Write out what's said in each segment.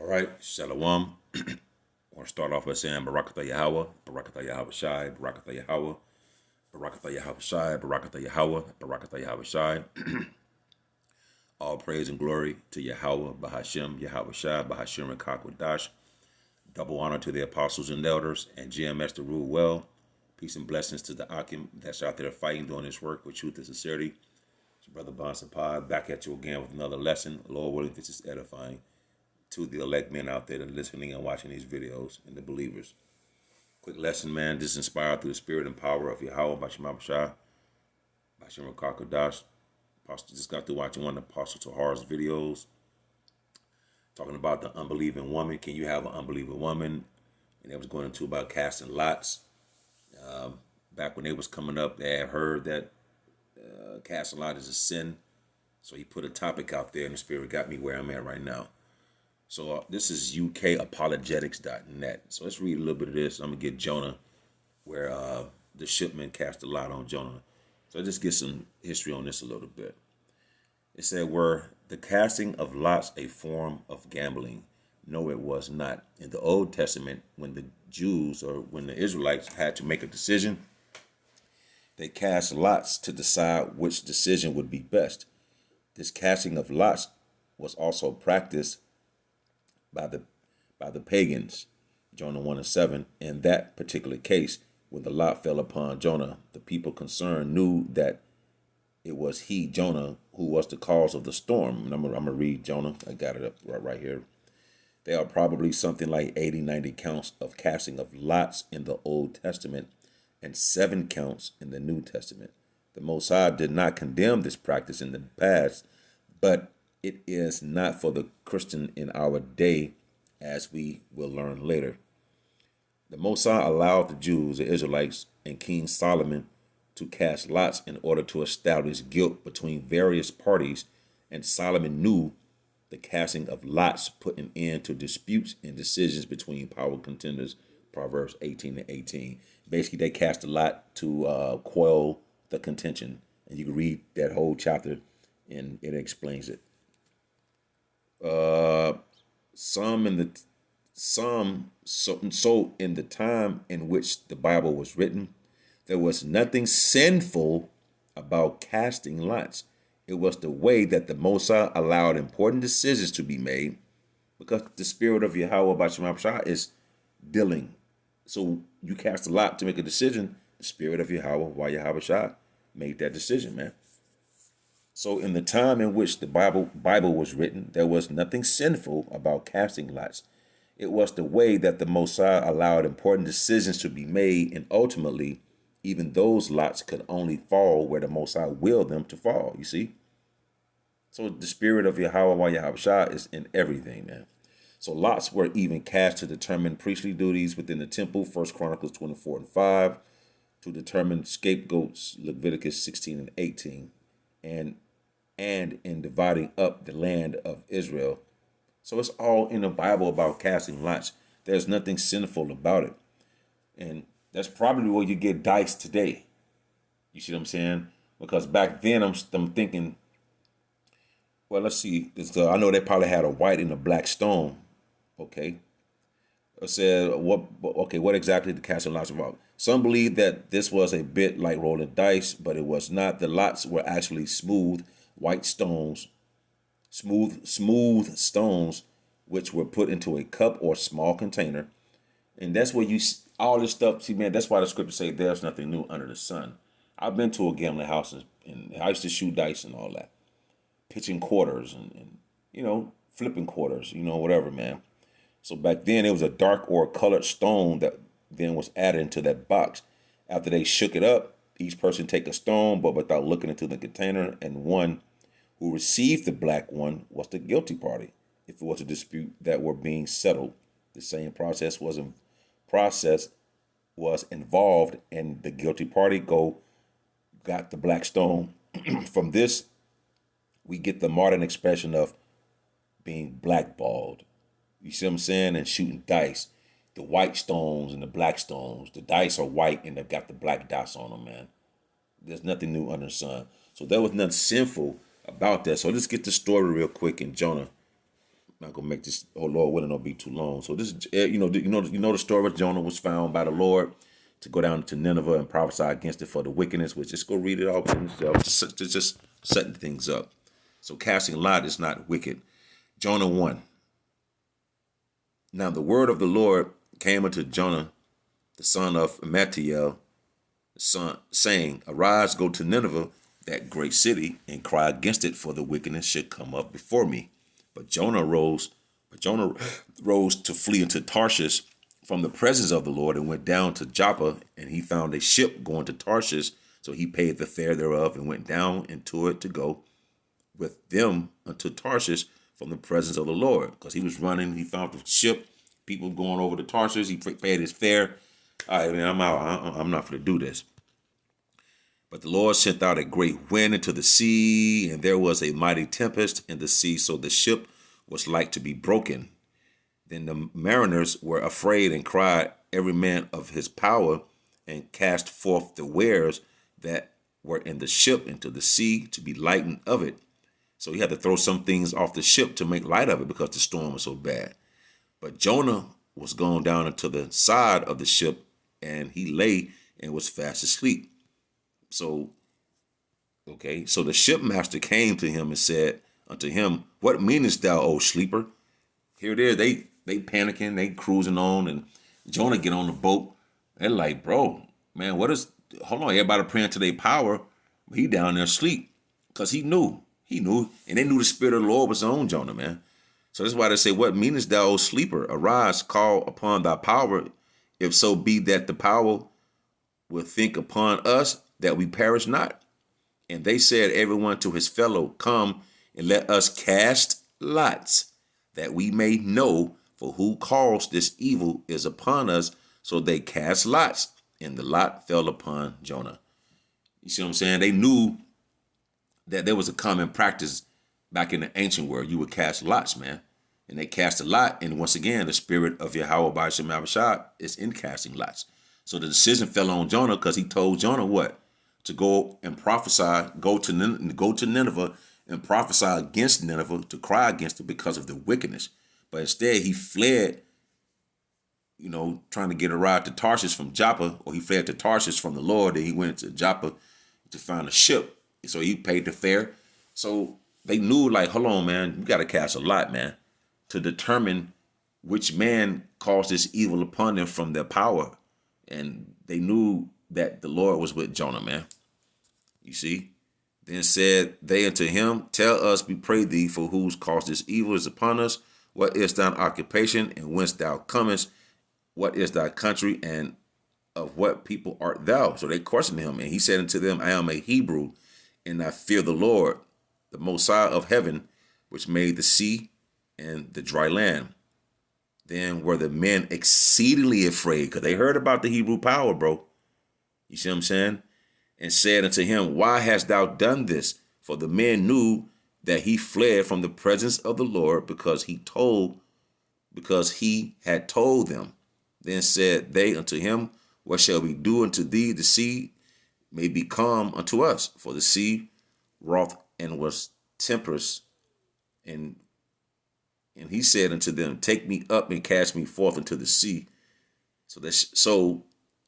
right, Shalom. I want to start off by saying Barakatha Yahweh, Barakatha Yahweh Shai, Barakatha Yahweh, Barakatha Yahweh Shai, Barakatha Yahweh, Barakatha Yahweh Shai. All praise and glory to Yahweh, Bahashem, Yahweh Shai, Bahashem, and Kakwadash. Double honor to the apostles and elders and GMS to rule well. Peace and blessings to the Akim that's out there fighting, doing this work with truth and sincerity. It's your brother Bon Sapad back at you again with another lesson. Lord willing, this is edifying to the elect men out there that are listening and watching these videos and the believers. Quick lesson, man. This is inspired through the spirit and power of Yahweh, Bashem Abishai, Bashem Kakadash. Apostle just got through watching one of Apostle Tahar's videos talking about the unbelieving woman. Can you have an unbelieving woman? And they was going into about casting lots. Back when they was coming up, they had heard that casting lot is a sin. So he put a topic out there, and the spirit got me where I'm at right now. So this is ukapologetics.net. So let's read a little bit of this. I'm going to get Jonah, where the shipman cast a lot on Jonah. So just get some history on this a little bit. It said, were the casting of lots a form of gambling? No, it was not. In the Old Testament, when the Jews or when the Israelites had to make a decision, they cast lots to decide which decision would be best. This casting of lots was also practiced by the pagans, Jonah 1:7. In that particular case, when the lot fell upon Jonah, the people concerned knew that it was he, Jonah, who was the cause of the storm. And I'm gonna read Jonah. I got it up right here. There are probably something like 80, 90 counts of casting of lots in the Old Testament and 7 counts in the New Testament. The Most High did not condemn this practice in the past, but it is not for the Christian in our day, as we will learn later. The Most High allowed the Jews, the Israelites, and King Solomon to cast lots in order to establish guilt between various parties, and Solomon knew the casting of lots put an end to disputes and decisions between power contenders, Proverbs 18:18. Basically, they cast a lot to quell the contention. And you can read that whole chapter, and it explains it. So in the time in which the Bible was written, there was nothing sinful about casting lots. It was the way that the Most High allowed important decisions to be made, because the spirit of Yahweh Bashem Abishai is dealing. So you cast a lot to make a decision. The spirit of Yahweh Yahweh made that decision, man. So in the time in which the Bible was written, there was nothing sinful about casting lots. It was the way that the Most High allowed important decisions to be made, and ultimately, even those lots could only fall where the Most High willed them to fall, you see? So the spirit of Yahweh Yahweh is in everything, man. So lots were even cast to determine priestly duties within the temple, 1 Chronicles 24:5, to determine scapegoats, Leviticus 16:18, and in dividing up the land of Israel. So it's all in the Bible about casting lots. There's nothing sinful about it. And that's probably where you get dice today. You see what I'm saying? Because back then I'm thinking, well, let's see. I know they probably had a white and a black stone. Okay. I said, what exactly the casting lots about? Some believe that this was a bit like rolling dice, but it was not. The lots were actually smooth white stones, smooth stones, which were put into a cup or small container. And that's where all this stuff, see, man, that's why the scripture say there's nothing new under the sun. I've been to a gambling house, and I used to shoot dice and all that, pitching quarters and flipping quarters, whatever, man. So back then it was a dark or colored stone that then was added into that box. After they shook it up, each person take a stone, but without looking into the container, and one who received the black one was the guilty party. If it was a dispute that were being settled, the same process was involved, and the guilty party got the black stone. From this, we get the modern expression of being blackballed. You see what I'm saying? And shooting dice. The white stones and the black stones. The dice are white and they've got the black dots on them, man. There's nothing new under the sun. So there was nothing sinful about that. So let's get the story real quick in Jonah. Not gonna make this, oh Lord willing, don't be too long. So this is, you know the story of Jonah was found by the Lord to go down to Nineveh and prophesy against it for the wickedness. Which just go read it all for yourself. Just setting things up. So casting lot is not wicked. Jonah 1. Now the word of the Lord came unto Jonah, the son of Amittai, saying, Arise, go to Nineveh, that great city, and cry against it, for the wickedness should come up before me. But Jonah rose to flee into Tarshish from the presence of the Lord, and went down to Joppa, and he found a ship going to Tarshish. So he paid the fare thereof, and went down into it to go with them unto Tarshish from the presence of the Lord. Because he was running, he found the ship, people going over to Tarshish. He paid his fare. All right, man, I'm out. I'm not going to do this. But the Lord sent out a great wind into the sea, and there was a mighty tempest in the sea, so the ship was like to be broken. Then the mariners were afraid and cried, every man of his power, and cast forth the wares that were in the ship into the sea to be lightened of it. So he had to throw some things off the ship to make light of it because the storm was so bad. But Jonah was gone down into the side of the ship, and he lay and was fast asleep. So the shipmaster came to him and said unto him, What meanest thou, O sleeper? Here it is. They panicking, they cruising on, and Jonah get on the boat. They're like, bro, man, hold on, everybody praying to their power. He down there asleep. Because he knew, and they knew the spirit of the Lord was on Jonah, man. So that's why they say, What meanest thou, O sleeper? Arise, call upon thy power, if so be that the power will think upon us that we perish not. And they said, everyone to his fellow, Come and let us cast lots, that we may know for who caused this evil is upon us. So they cast lots, and the lot fell upon Jonah. You see what I'm saying? They knew that there was a common practice back in the ancient world. You would cast lots, man. And they cast a lot. And once again, the spirit of Yahweh Ba'ashem Abishai is in casting lots. So the decision fell on Jonah because he told Jonah what? To go and prophesy, go to Nineveh and prophesy against Nineveh, to cry against it because of the wickedness. But instead he fled, trying to get a ride to Tarshish from Joppa, or he fled to Tarshish from the Lord, and he went to Joppa to find a ship. So he paid the fare. So they knew, like, hold on, man, you got to cast a lot, man, to determine which man caused this evil upon them from their power. And they knew that the Lord was with Jonah, man. You see? Then said they unto him, Tell us, we pray thee, for whose cause this evil is upon us. What is thine occupation, and whence thou comest? What is thy country, and of what people art thou? So they questioned him, and he said unto them, I am a Hebrew, and I fear the Lord, the Most High of heaven, which made the sea and the dry land. Then were the men exceedingly afraid, because they heard about the Hebrew power, bro. You see what I'm saying? And said unto him, Why hast thou done this? For the men knew that he fled from the presence of the Lord, because he had told them. Then said they unto him, What shall we do unto thee? The sea may be calm unto us. For the sea wroth and was tempestuous. And he said unto them, Take me up and cast me forth into the sea. So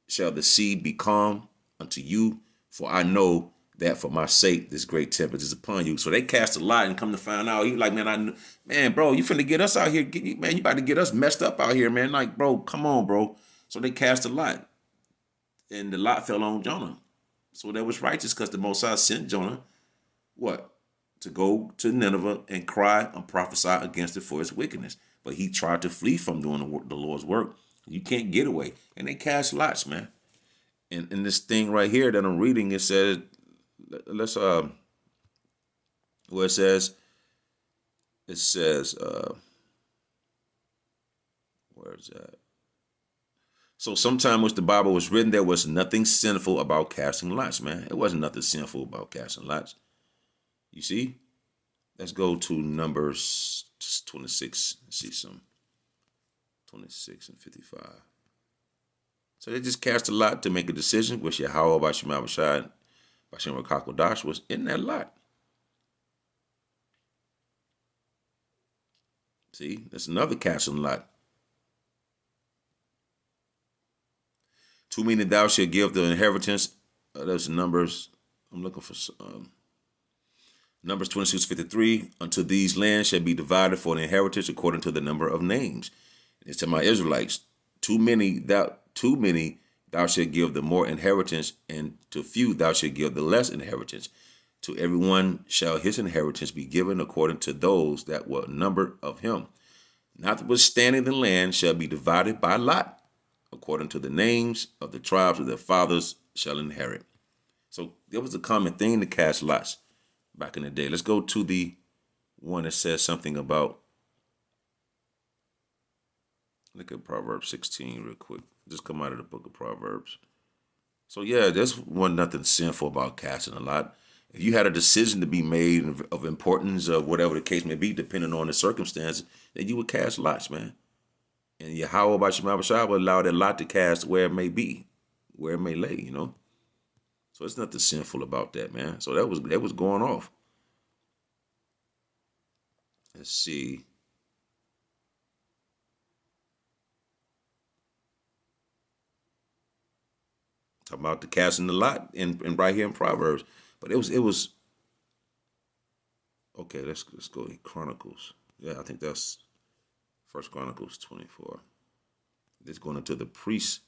shall the sea be calm unto you. For I know that for my sake this great tempest is upon you. So they cast a lot, and come to find out, he like, man, bro, you finna get us out here. Man, you about to get us messed up out here, man. Like, bro, come on, bro. So they cast a lot, and the lot fell on Jonah. So that was righteous, because the Most High sent Jonah, what? To go to Nineveh and cry and prophesy against it for its wickedness. But he tried to flee from doing the Lord's work. You can't get away. And they cast lots, man. And in this thing right here that I'm reading, it says, where it says, where is that? So sometime which the Bible was written, there was nothing sinful about casting lots, man. It wasn't nothing sinful about casting lots. You see? Let's go to Numbers 26 and see some. 26 and 55. So they just cast a lot to make a decision, which Yahweh Ba'ashem Abishai, Ba'ashem Rakakodash was in that lot. See, that's another casting lot. Too many thou shalt give the inheritance. That's Numbers. I'm looking for Numbers 26:53. Unto these lands shall be divided for an inheritance according to the number of names. It's to my Israelites. Too many thou shalt give the more inheritance, and to few thou shalt give the less inheritance. To everyone shall his inheritance be given according to those that were numbered of him. Notwithstanding, the land shall be divided by lot, according to the names of the tribes of their fathers shall inherit. So there was a common thing to cast lots back in the day. Let's go to the one that says something about, look at Proverbs 16 real quick. Just come out of the book of Proverbs. So yeah, there's nothing sinful about casting a lot. If you had a decision to be made of importance, of whatever the case may be, depending on the circumstances, then you would cast lots, man. And Yahweh by Shema B'Shai would allow that lot to cast where it may be, where it may lay, you know. So it's nothing sinful about that, man. So that was going off. Let's see. Talking about the casting the lot in right here in Proverbs. But it was okay, let's go to Chronicles. Yeah, I think that's First Chronicles 24. It's going into the priests.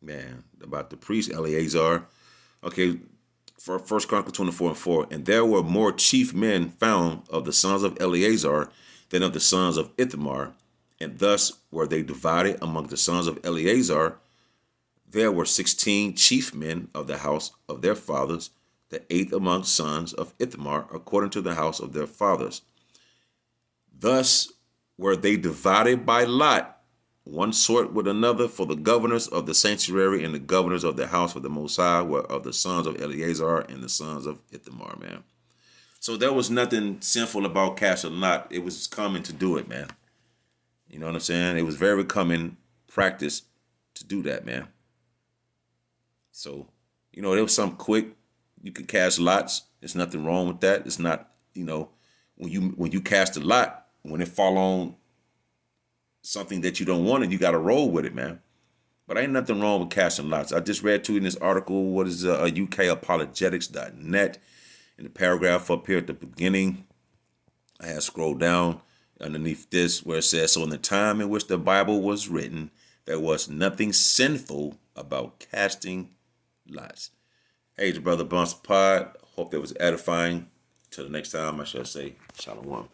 Man, about the priest Eleazar. Okay, for First Chronicles 24:4. And there were more chief men found of the sons of Eleazar than of the sons of Ithamar. And thus were they divided among the sons of Eleazar. There were 16 chief men of the house of their fathers, the eighth among sons of Ithamar, according to the house of their fathers. Thus were they divided by lot, one sort with another, for the governors of the sanctuary and the governors of the house of the Most High were of the sons of Eleazar and the sons of Ithamar, man. So there was nothing sinful about casting lot. It was common to do it, man. You know what I'm saying? It was very common practice to do that, man. So, you know, it was something quick. You could cast lots. There's nothing wrong with that. It's not, you know, when you cast a lot, when it fall on something that you don't want, and you got to roll with it, man. But ain't nothing wrong with casting lots. I just read to you in this article, what is ukapologetics.net, in the paragraph up here at the beginning. I had scrolled down underneath this where it says, so in the time in which the Bible was written, there was nothing sinful about casting lots. Hey, it's your brother Bunce Pod. Hope that was edifying. Till the next time, I shall say, Shalom.